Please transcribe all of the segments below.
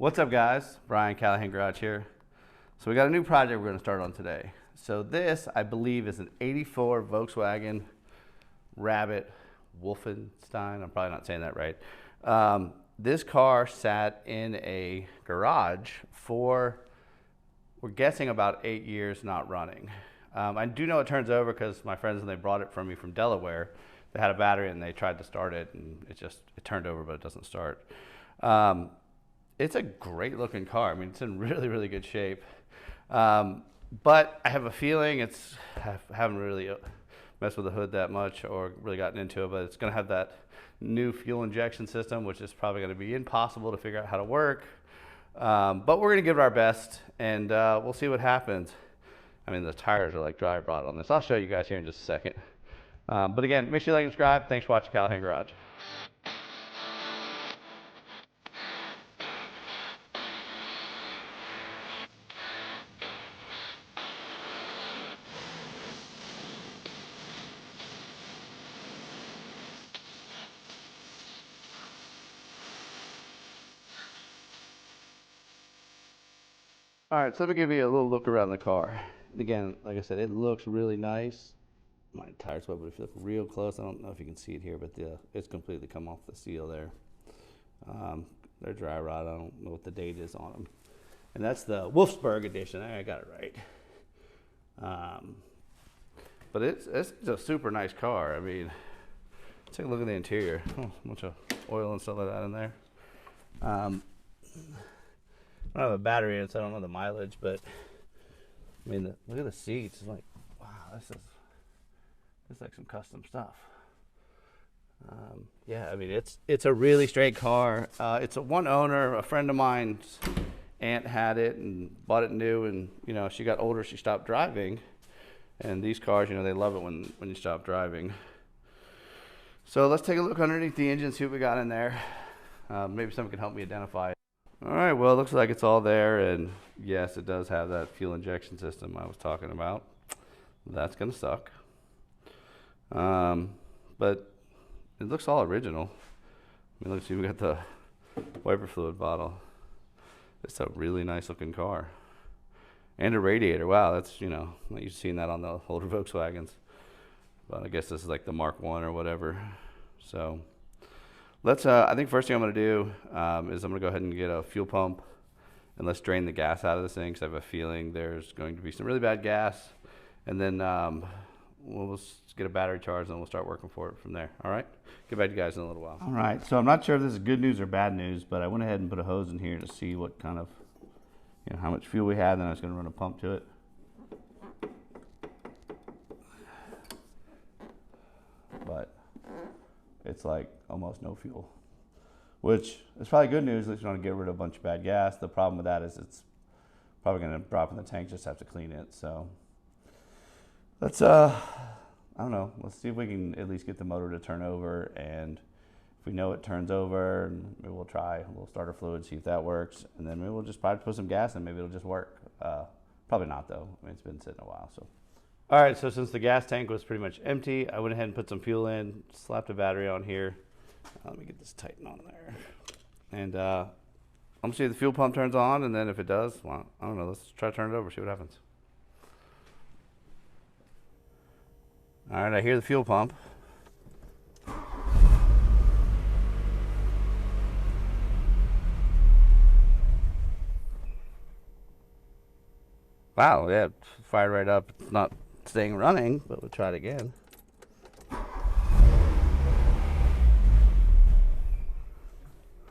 What's up, guys? Brian, Callahan Garage here. So we got a new project we're going to start on today. So this, I believe, is an 84 Volkswagen Rabbit Wolfenstein. I'm probably not saying that right. This car sat in a garage for, we're guessing, about 8 years not running. I do know it turns over because my friends, when they brought it from me from Delaware, they had a battery and they tried to start it and it turned over, but it doesn't start. It's a great looking car. I mean, it's in really, really good shape. But I have a feeling I haven't really messed with the hood that much or really gotten into it, but it's going to have that new fuel injection system, which is probably going to be impossible to figure out how to work. But we're going to give it our best, and we'll see what happens. I mean, the tires are like dry rot on this. I'll show you guys here in just a second. But again, make sure you like and subscribe. Thanks for watching Callahan Garage. All right, so let me give you a little look around the car. Again, like I said, it looks really nice. My tires wet, but if you look real close, I don't know if you can see it here, but it's completely come off the seal there. They're dry rot. I don't know what the date is on them. And that's the Wolfsburg edition. I got it right. But it's a super nice car. I mean, take a look at the interior. Oh, a bunch of oil and stuff like that in there. I don't have a battery in it, so I don't know the mileage, but I mean, look at the seats. It's like, wow, this is like some custom stuff. Yeah, I mean, it's a really straight car. It's a one owner. A friend of mine's aunt had it and bought it new, and she got older, she stopped driving. And these cars, they love it when you stop driving. So let's take a look underneath the engine, see what we got in there. Maybe someone can help me identify it. All right, well, it looks like it's all there, and yes, it does have that fuel injection system I was talking about. That's gonna suck. But it looks all original. I mean, let's see, we got the wiper fluid bottle. It's a really nice looking car. And a radiator. Wow, that's, you've seen that on the older Volkswagens. But I guess this is like the Mark 1 or whatever. So let's, I think first thing I'm going to do is I'm going to go ahead and get a fuel pump and let's drain the gas out of this thing because I have a feeling there's going to be some really bad gas. And then we'll just get a battery charge and then we'll start working for it from there. All right? Get back to you guys in a little while. All right, so I'm not sure if this is good news or bad news, but I went ahead and put a hose in here to see what kind of, how much fuel we had, and then I was going to run a pump to it. But it's like almost no fuel, which is probably good news. At least you want to get rid of a bunch of bad gas. The problem with that is it's probably going to drop in the tank. Just have to clean it. So let's I don't know. Let's see if we can at least get the motor to turn over, and if we know it turns over, maybe we'll try a little starter fluid, see if that works, and then maybe we'll just probably put some gas in. Maybe it'll just work. Probably not though. I mean, it's been sitting a while. So. All right, so since the gas tank was pretty much empty, I went ahead and put some fuel in, slapped a battery on here. Let me get this tightened on there. And I'm gonna see if the fuel pump turns on, and then if it does, well, I don't know, let's try to turn it over, see what happens. All right, I hear the fuel pump. Wow, yeah, it fired right up. It's not staying running, but we'll try it again.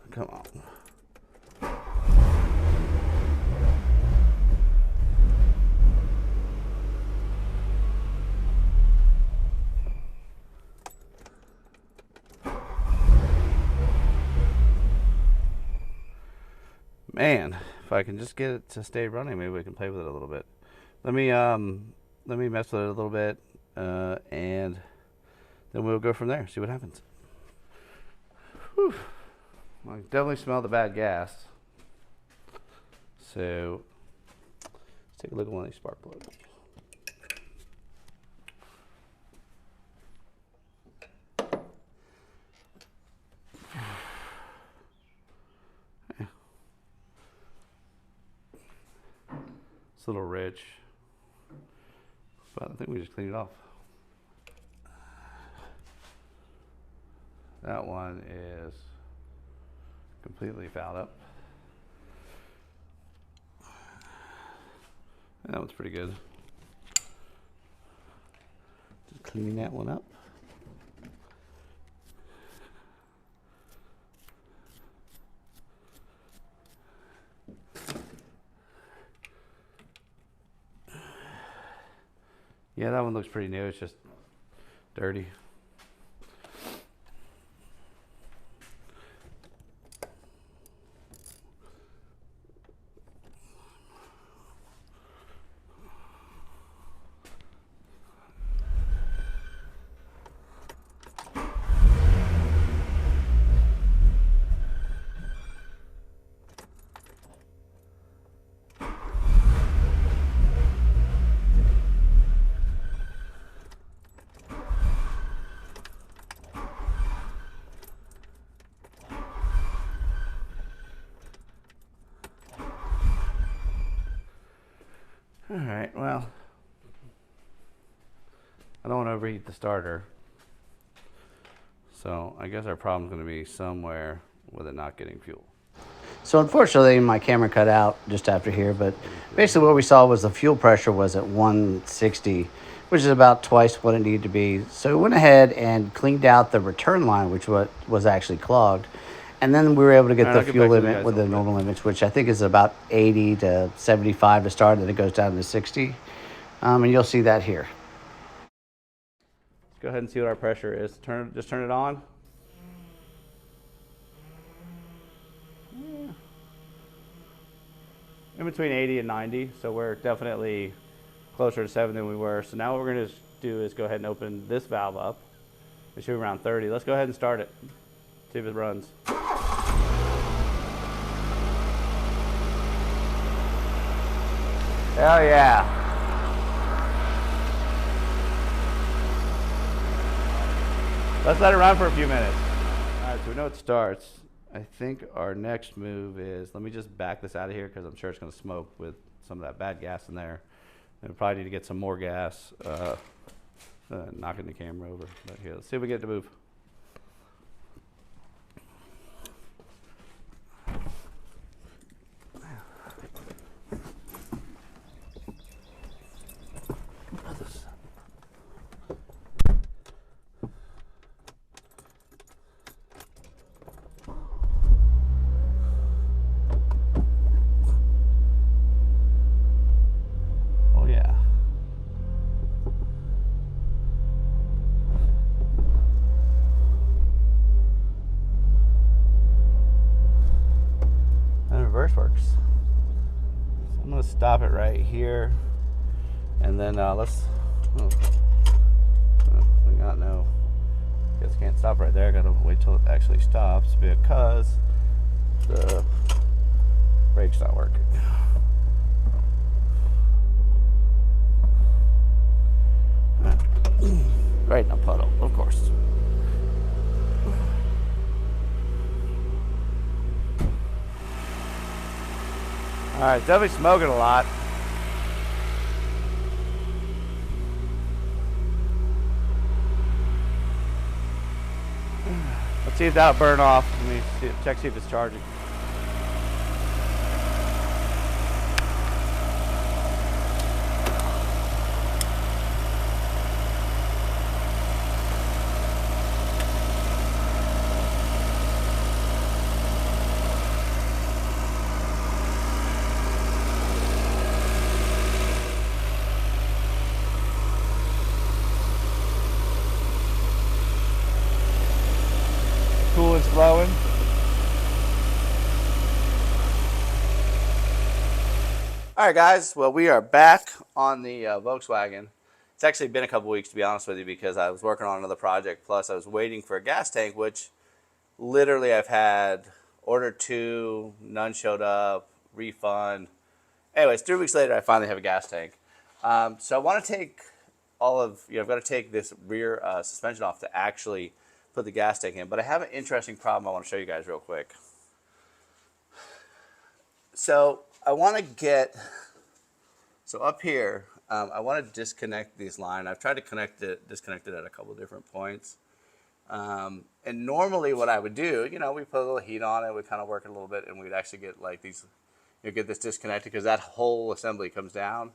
Come on. Man, if I can just get it to stay running, maybe we can play with it a little bit. Let me mess with it a little bit, and then we'll go from there. See what happens. Whew. I definitely smell the bad gas. So let's take a look at one of these spark plugs. It's a little rich, but I think we just cleaned it off. That one is completely fouled up. That one's pretty good. Just cleaning that one up. Yeah, that one looks pretty new. It's just dirty. All right, well, I don't want to overheat the starter. So I guess our problem's going to be somewhere with it not getting fuel. So unfortunately, my camera cut out just after here, but basically what we saw was the fuel pressure was at 160, which is about twice what it needed to be. So we went ahead and cleaned out the return line, which was actually clogged. And then we were able to get the fuel limit with the normal limits, which I think is about 80 to 75 to start, and then it goes down to 60. And you'll see that here. Let's go ahead and see what our pressure is. Just turn it on. In between 80 and 90, so we're definitely closer to 7 than we were. So now what we're going to do is go ahead and open this valve up. It should be around 30. Let's go ahead and start it. See if it runs. Hell yeah. Let's let it run for a few minutes. All right, so we know it starts. I think our next move is, let me just back this out of here because I'm sure it's going to smoke with some of that bad gas in there. And we probably need to get some more gas, knocking the camera over. But here, let's see if we get it to move. Works. So I'm going to stop it right here, and then we got no. Guess can't stop right there. Got to wait till it actually stops because the brake's not working. Right in a puddle, of course. All right, definitely smoking a lot. Let's see if that'll burn off. Let me check, see if it's charging. Coolant's flowing. All right, guys. Well, we are back on the Volkswagen. It's actually been a couple weeks, to be honest with you, because I was working on another project. Plus, I was waiting for a gas tank, which literally I've had ordered 2, none showed up, refund. Anyways, 3 weeks later, I finally have a gas tank. So I want to take I've got to take this rear suspension off to actually put the gas tank in. But I have an interesting problem I want to show you guys real quick. So I want to get So up here, I want to disconnect these lines. I've tried to disconnect it at a couple of different points. And normally what I would do, we put a little heat on it, we kind of work it a little bit, and we'd actually get like these, get this disconnected because that whole assembly comes down.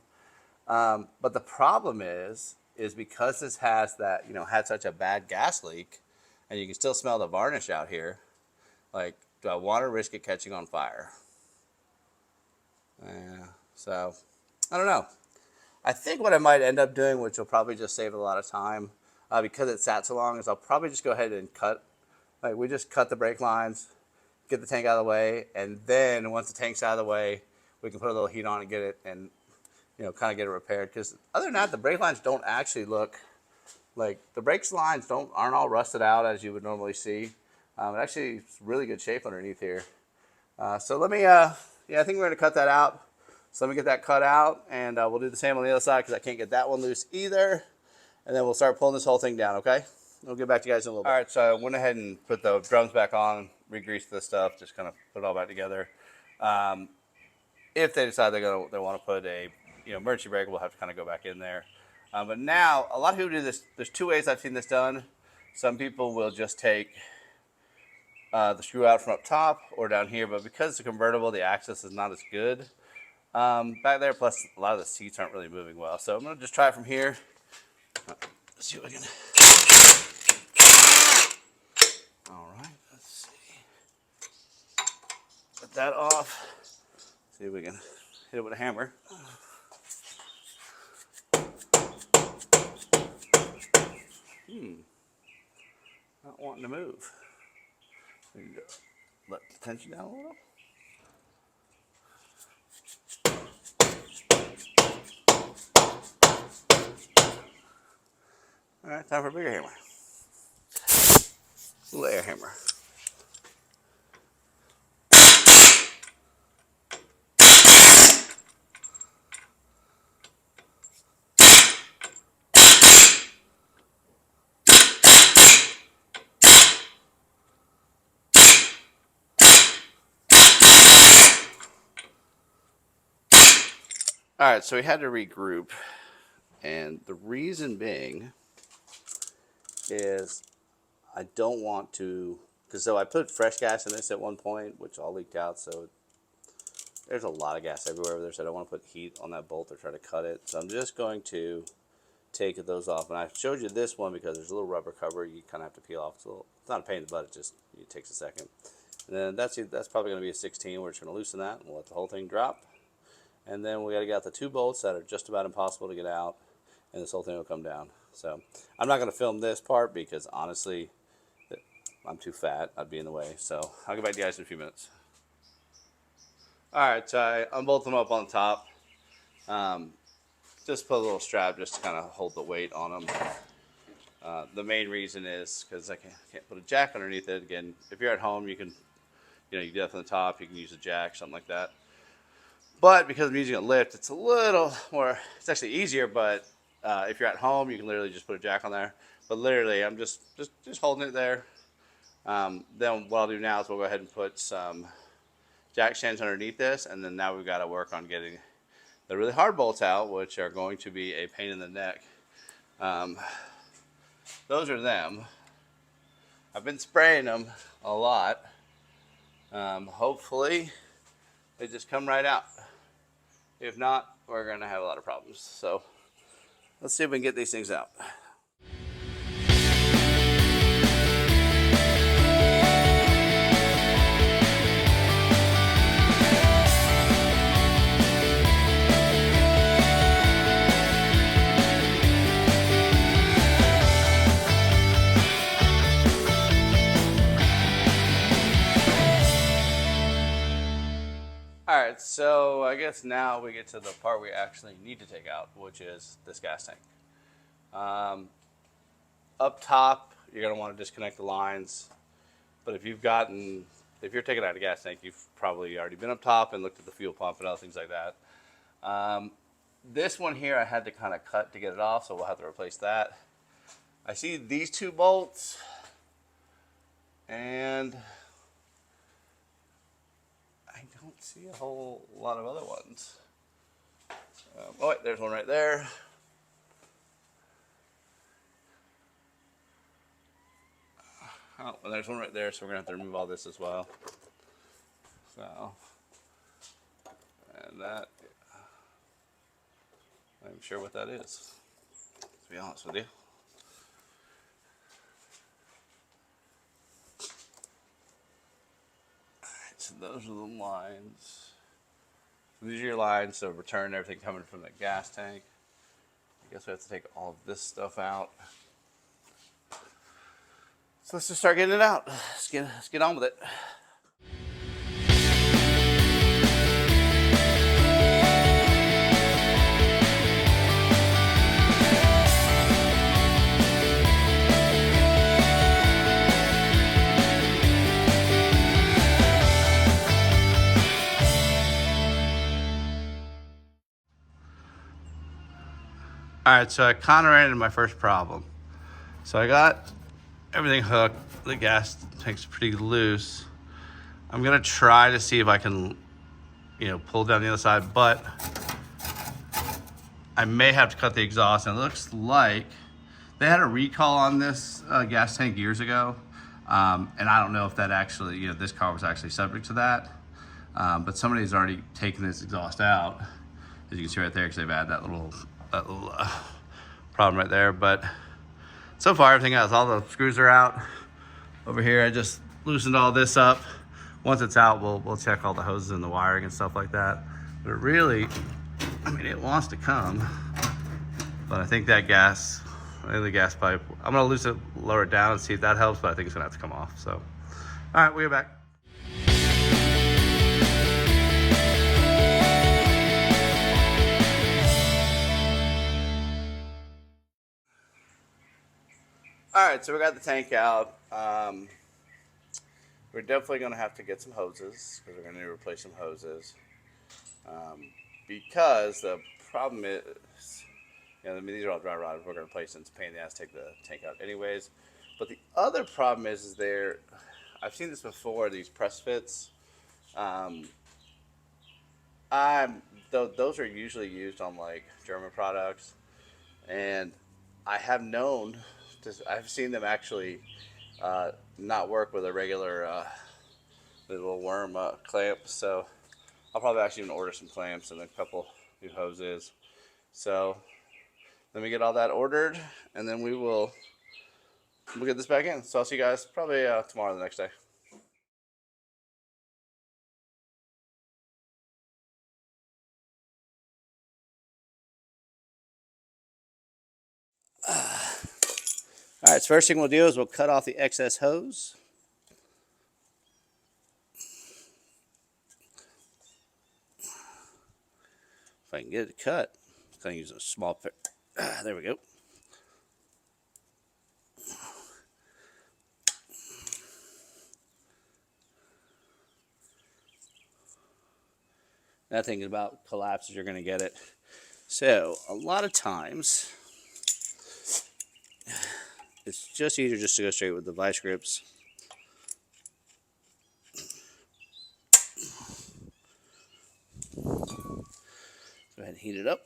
But the problem is because this has that, had such a bad gas leak, and you can still smell the varnish out here, like, do I want to risk it catching on fire? Yeah, so I don't know. I think what I might end up doing, which will probably just save a lot of time, because it sat so long, is I'll probably just go ahead and we just cut the brake lines, get the tank out of the way, and then once the tank's out of the way, we can put a little heat on and get it, and kind of get it repaired. Because other than that, the brake lines don't actually look like, the brake lines aren't all rusted out as you would normally see. It actually is really good shape underneath here. So let me, I think we're gonna cut that out. So let me get that cut out, and we'll do the same on the other side because I can't get that one loose either. And then we'll start pulling this whole thing down, okay? We'll get back to you guys in a little bit. All right, so I went ahead and put the drums back on, re-greased this stuff, just kind of put it all back together. If they decide they want to put a emergency brake, we'll have to kind of go back in there. But now, a lot of people do this. There's two ways I've seen this done. Some people will just take the screw out from up top or down here, but because it's a convertible, the access is not as good back there. Plus, a lot of the seats aren't really moving well. So I'm going to just try it from here. Let's see what we can. All right, let's see. Put that off. See if we can hit it with a hammer. Not wanting to move. Let the tension down a little. All right, time for a bigger hammer. A little air hammer. All right, so we had to regroup, and the reason being is I don't want to, because I put fresh gas in this at one point, which all leaked out, so there's a lot of gas everywhere over there, so I don't want to put heat on that bolt or try to cut it. So I'm just going to take those off, and I showed you this one because there's a little rubber cover you kind of have to peel off. It's not a pain in the butt, it takes a second. And then that's probably going to be a 16. We're just going to loosen that, and we'll let the whole thing drop. And then we got to get out the two bolts that are just about impossible to get out, and this whole thing will come down. So I'm not going to film this part because honestly, I'm too fat. I'd be in the way. So I'll get back to you guys in a few minutes. All right, so I unbolt them up on the top. Just put a little strap just to kind of hold the weight on them. The main reason is because I can't put a jack underneath it. Again, if you're at home, you can, you can do that from the top. You can use a jack, something like that. But because I'm using a lift, it's a little more, it's actually easier, but if you're at home, you can literally just put a jack on there. But literally, I'm just holding it there. Then what I'll do now is we'll go ahead and put some jack stands underneath this, and then now we've got to work on getting the really hard bolts out, which are going to be a pain in the neck. Those are them. I've been spraying them a lot. Hopefully, they just come right out. If not, we're going to have a lot of problems. So let's see if we can get these things out. Alright, so I guess now we get to the part we actually need to take out, which is this gas tank. Up top, you're going to want to disconnect the lines, but if you're taking out a gas tank, you've probably already been up top and looked at the fuel pump and other things like that. This one here I had to kind of cut to get it off, so we'll have to replace that. I see these two bolts, and I don't see a whole lot of other ones. Oh wait, there's one right there. Oh, well, there's one right there, so we're gonna have to remove all this as well. So, and that, I'm sure what that is, to be honest with you. Alright, so those are the lines. So these are your lines, so return everything coming from the gas tank. I guess we have to take all of this stuff out. So let's just start getting it out. Let's get on with it. All right, so I kind of ran into my first problem. So I got everything hooked. The gas tank's pretty loose. I'm gonna try to see if I can, pull down the other side, but I may have to cut the exhaust. And it looks like they had a recall on this gas tank years ago. And I don't know if that actually, this car was actually subject to that. But somebody's already taken this exhaust out, as you can see right there, because they've had that little problem right there. But so far everything else, all the screws are out. Over here I just loosened all this up. Once it's out, we'll check all the hoses and the wiring and stuff like that. But it really, it wants to come, but I think the gas pipe, I'm gonna lower it down and see if that helps, but I think it's gonna have to come off. So all right, we're back. All right, so we got the tank out. We're definitely going to have to get some hoses, because we're going to need to replace some hoses. Because the problem is, these are all dry rod. We're going to replace them. It's a pain in the ass to take the tank out anyways. But the other problem is I've seen this before, these press fits. Those are usually used on like German products. And I've seen them actually not work with a regular little worm clamp. So I'll probably actually even order some clamps and a couple new hoses. So let me get all that ordered, and then we'll get this back in. So I'll see you guys probably tomorrow or the next day. All right, so first thing we'll do is we'll cut off the excess hose. If I can get it cut, I'm going to use a small pick. There we go. That thing is about collapses, you're going to get it. So a lot of times, it's just easier just to go straight with the vice grips. Go ahead and heat it up.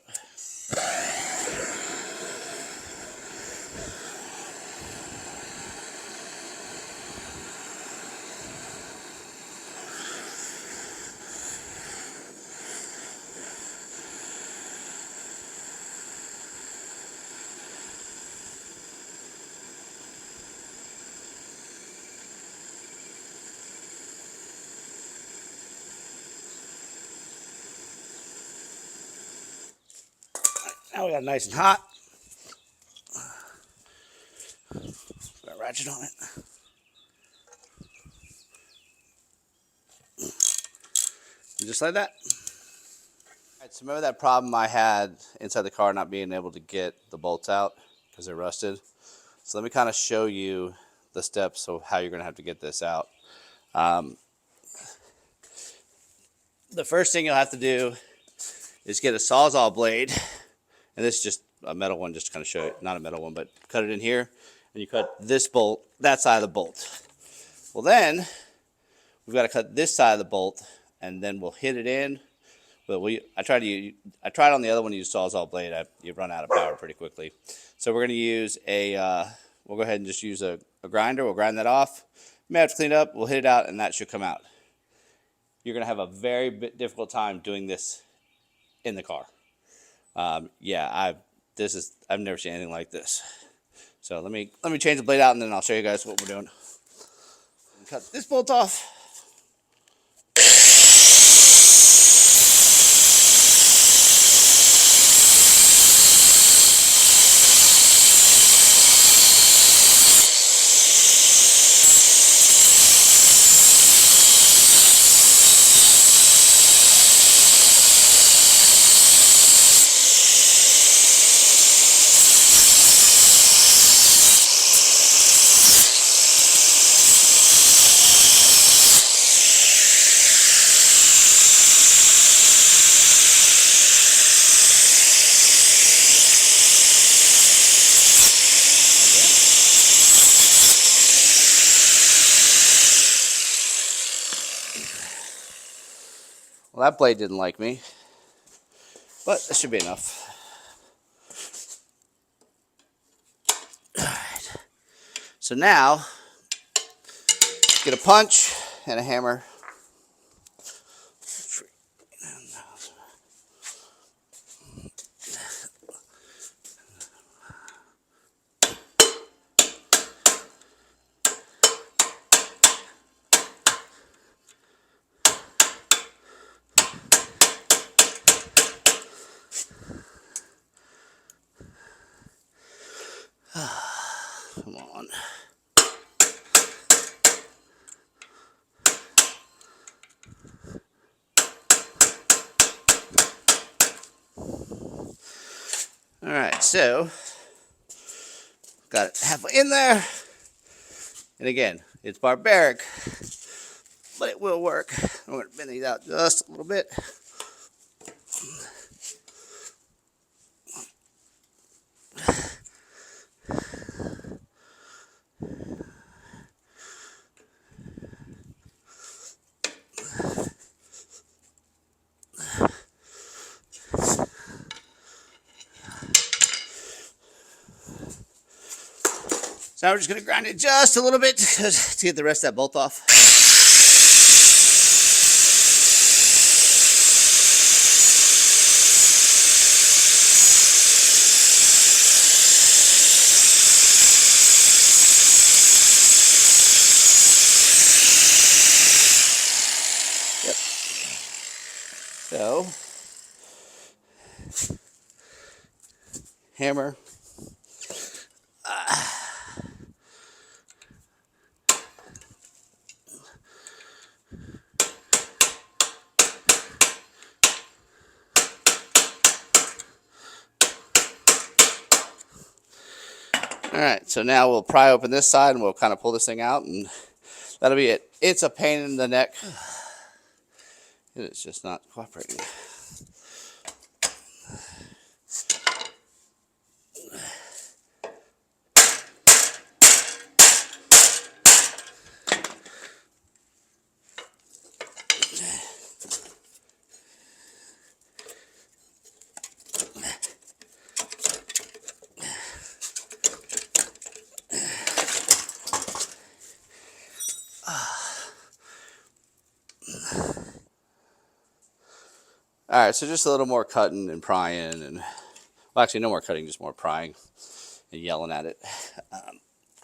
Now we got it nice and hot. Got a ratchet on it. And just like that. All right, so remember that problem I had inside the car not being able to get the bolts out because they're rusted? So let me kind of show you the steps of how you're going to have to get this out. The first thing you'll have to do is get a Sawzall blade. And this is just a metal one, just to kind of show you, not a metal one, but cut it in here, and you cut this bolt, that side of the bolt. Well then, we've got to cut this side of the bolt, and then we'll hit it in But I tried on the other one to use Sawzall blade. You run out of power pretty quickly. So we're going to use we'll go ahead and just use a grinder. We'll grind that off. May have to clean it up. We'll hit it out, and that should come out. You're going to have a very difficult time doing this in the car. Yeah, I've never seen anything like this. So let me change the blade out, and then I'll show you guys what we're doing. Cut this bolt off. Well, that blade didn't like me, but that should be enough. All right. So now, get a punch and a hammer. Come on. All right, so got it halfway in there. And again, it's barbaric, but it will work. I'm going to bend these out just a little bit. So now we're just going to grind it just a little bit to get the rest of that bolt off. Yep. So, hammer. All right, so now we'll pry open this side and we'll kind of pull this thing out, and that'll be it. It's a pain in the neck. It's just not cooperating. All right, so just a little more cutting and prying, and well, actually no more cutting, just more prying and yelling at it.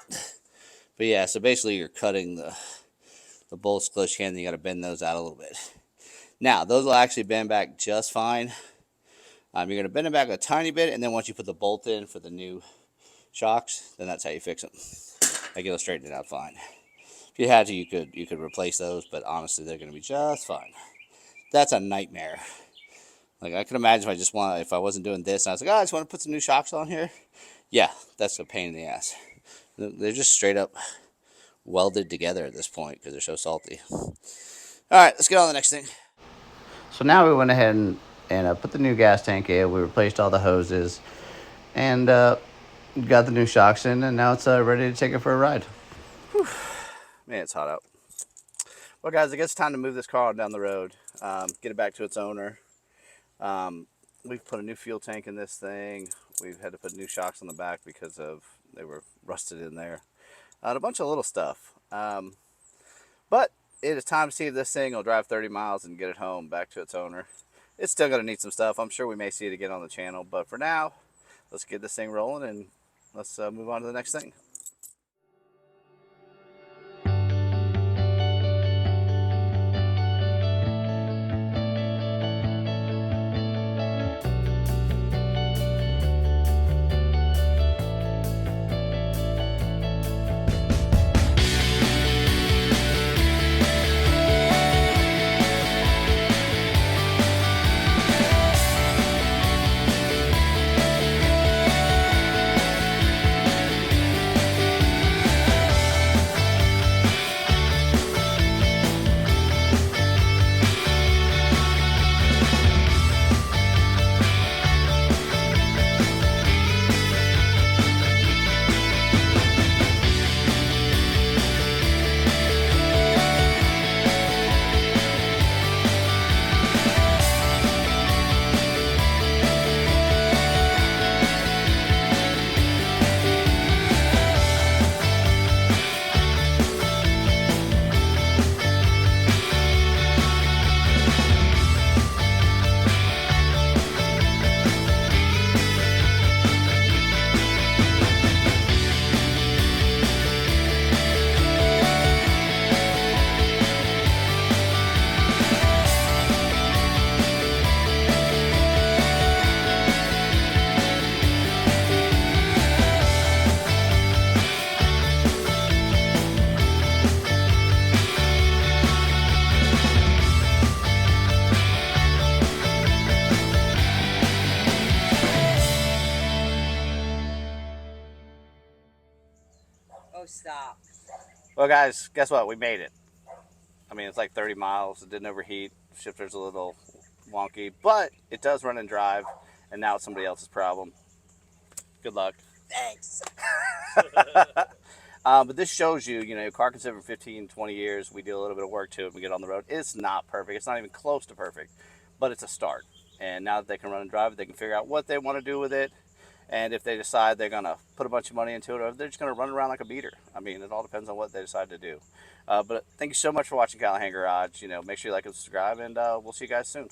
But yeah, so basically you're cutting the bolts close you can, and you got to bend those out a little bit. Now those will actually bend back just fine. You're going to bend them back a tiny bit, and then once you put the bolt in for the new shocks, then that's how you fix them. Like, it'll straighten it out fine. If you had to, you could replace those, but honestly, they're going to be just fine. That's a nightmare. Like, I can imagine if I wasn't doing this, and I was like, oh, I just want to put some new shocks on here. Yeah, that's a pain in the ass. They're just straight up welded together at this point because they're so salty. All right, let's get on to the next thing. So now we went ahead and put the new gas tank in. We replaced all the hoses and got the new shocks in, and now it's ready to take it for a ride. Whew. Man, it's hot out. Well, guys, I guess it's time to move this car down the road, get it back to its owner. We've put a new fuel tank in this thing. We've had to put new shocks on the back because they were rusted in there. And a bunch of little stuff. But it is time to see if this thing will drive 30 miles and get it home back to its owner. It's still going to need some stuff. I'm sure we may see it again on the channel. But for now, let's get this thing rolling and let's move on to the next thing. Oh, stop. Well, guys, guess what? We made it. I mean, it's like 30 miles. It didn't overheat. Shifter's a little wonky, but it does run and drive, and now it's somebody else's problem. Good luck. Thanks. But this shows you, your car can sit for 15, 20 years. We do a little bit of work to it. We get on the road. It's not perfect. It's not even close to perfect, but it's a start. And now that they can run and drive it, they can figure out what they want to do with it. And if they decide they're going to put a bunch of money into it, or they're just going to run around like a beater. I mean, it all depends on what they decide to do. But thank you so much for watching Callahan Garage. Make sure you like and subscribe, and we'll see you guys soon.